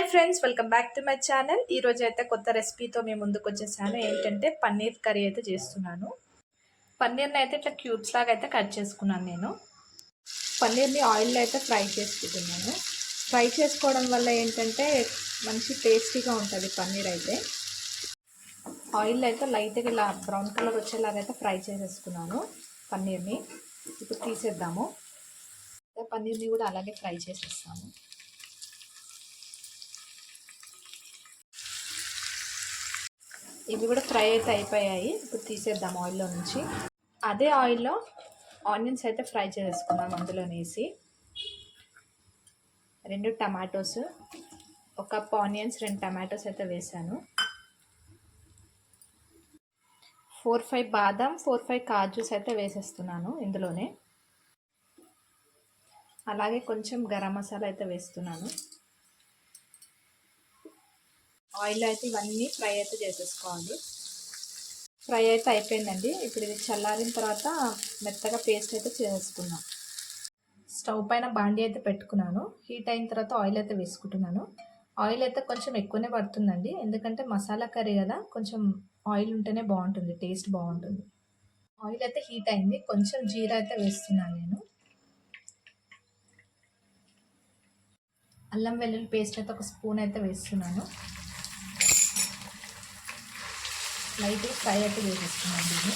Hi friends, welcome back to my channel. ఈరోజు అయితే కొత్త రెసిపీతో మేము ముందుకు వచ్చేసాను. ఏంటంటే పన్నీర్ కర్రీ అయితే చేస్తున్నాను. పన్నీర్ని అయితే ఇట్లా క్యూబ్స్ లాగా అయితే కట్ చేసుకున్నాను. నేను పన్నీర్ని ఆయిల్లో అయితే ఫ్రై చేసుకుంటున్నాను. ఫ్రై చేసుకోవడం వల్ల ఏంటంటే మంచి టేస్టీగా ఉంటుంది పన్నీర్ అయితే. ఆయిల్లో అయితే లైట్గా ఇలా బ్రౌన్ కలర్ వచ్చేలాగా అయితే ఫ్రై చేసేసుకున్నాను పన్నీర్ని. ఇప్పుడు తీసేద్దాము. పన్నీర్ని కూడా అలాగే ఫ్రై చేసేస్తాము. ఇవి కూడా ఫ్రై అయితే అయిపోయాయి. ఇప్పుడు తీసేద్దాం ఆయిల్లో నుంచి. అదే ఆయిల్లో ఆనియన్స్ అయితే ఫ్రై చేసుకున్నాం. అందులో వేసి 2 టమాటోస్, 1 కప్ ఆనియన్స్, 2 టమాటోస్ అయితే వేసాను. 4-5 బాదం, 4-5 కాజూస్ అయితే వేసేస్తున్నాను ఇందులోనే. అలాగే కొంచెం గరం మసాలా అయితే వేస్తున్నాను. ఆయిల్ అయితే ఇవన్నీ ఫ్రై అయితే చేసేసుకోవాలి. ఫ్రై అయితే అయిపోయిందండి. ఇప్పుడు ఇది చల్లారిన తర్వాత మెత్తగా పేస్ట్ అయితే చేసుకున్నాం. స్టవ్ పైన బాండీ అయితే పెట్టుకున్నాను. హీట్ అయిన తర్వాత ఆయిల్ అయితే వేసుకుంటున్నాను. ఆయిల్ అయితే కొంచెం ఎక్కువనే పడుతుందండి, ఎందుకంటే మసాలా కర్రీ కదా, కొంచెం ఆయిల్ ఉంటేనే బాగుంటుంది, టేస్ట్ బాగుంటుంది. ఆయిల్ అయితే హీట్ అయింది. కొంచెం జీరా అయితే వేస్తున్నాను నేను. అల్లం వెల్లుల్లి పేస్ట్ అయితే 1 స్పూన్ అయితే వేస్తున్నాను. లైట్గా ఫ్రై అయితే చేసేస్తున్నాను దీన్ని.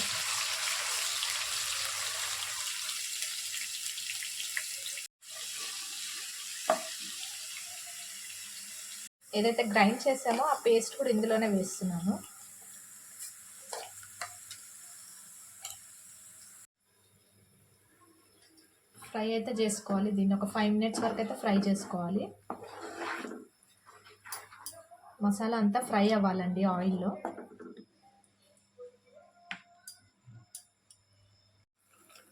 ఏదైతే గ్రైండ్ చేసామో ఆ పేస్ట్ కూడా ఇందులోనే వేస్తున్నాను. ఫ్రై అయితే చేసుకోవాలి. దీన్ని ఒక 5 మినిట్స్ వరకు అయితే ఫ్రై చేసుకోవాలి. మసాలా అంతా ఫ్రై అవ్వాలండి ఆయిల్లో.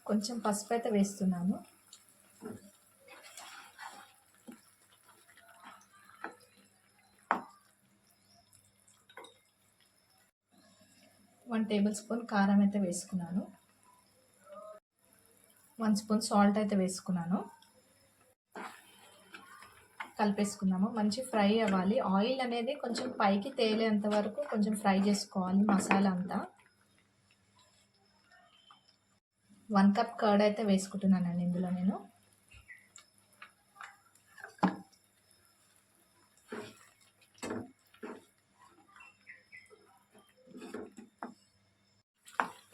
కొంచెం పసుపు అయితే వేస్తున్నాను. వన్ టేబుల్ స్పూన్ కారం అయితే వేసుకున్నాను. 1 స్పూన్ సాల్ట్ అయితే వేసుకున్నాను. కలిపేసుకున్నాము. మంచి ఫ్రై అవ్వాలి. ఆయిల్ అనేది కొంచెం పైకి తేలేంత వరకు కొంచెం ఫ్రై చేసుకోవాలి మసాలా అంతా. 1 కప్ కర్డ్ అయితే వేసుకుంటున్నానండి ఇందులో నేను.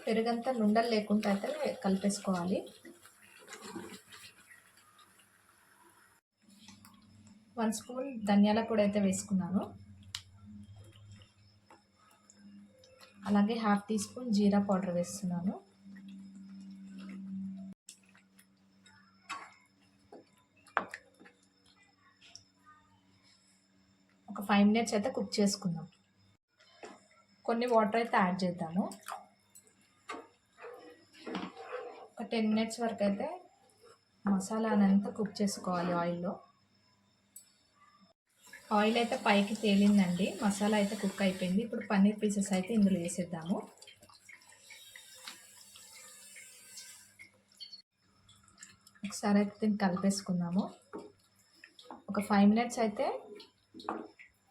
పెరుగంతా నుండలు లేకుండా అయితే కలిపేసుకోవాలి. 1 స్పూన్ ధనియాల పొడి అయితే వేసుకున్నాను. అలాగే 1/2 టీ స్పూన్ జీరా పౌడర్ వేస్తున్నాను. ఒక 5 మినిట్స్ అయితే కుక్ చేసుకుందాం. కొన్ని వాటర్ అయితే యాడ్ చేద్దాము. ఒక 10 మినిట్స్ వరకు అయితే మసాలానంతా కుక్ చేసుకోవాలి ఆయిల్లో. ఆయిల్ అయితే పైకి తేలిందండి. మసాలా అయితే కుక్ అయిపోయింది. ఇప్పుడు పన్నీర్ పీసెస్ అయితే ఇందులో వేసేద్దాము. ఒకసారి అయితే దీన్ని కలిపేసుకుందాము. ఒక 5 మినిట్స్ అయితే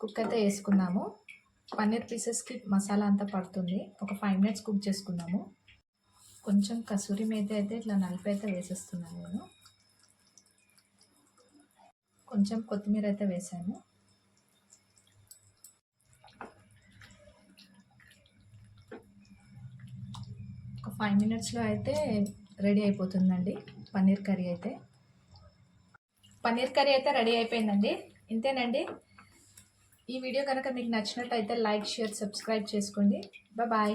కుక్ అయితే వేసుకుందాము. పన్నీర్ పీసెస్కి మసాలా అంతా పడుతుంది. ఒక 5 మినిట్స్ కుక్ చేసుకుందాము. కొంచెం కసూరి మేతి అయితే ఇట్లా నలిపి అయితే వేసేస్తున్నాను నేను. కొంచెం కొత్తిమీర అయితే వేసాను. ఒక 5 మినిట్స్లో అయితే రెడీ అయిపోతుందండి పన్నీర్ కర్రీ అయితే. పన్నీర్ కర్రీ అయితే రెడీ అయిపోయిందండి. ఇంతేనండి. ఈ వీడియో కనుక మీకు నచ్చినట్టయితే లైక్, షేర్, సబ్స్క్రైబ్ చేసుకోండి. బాయ్.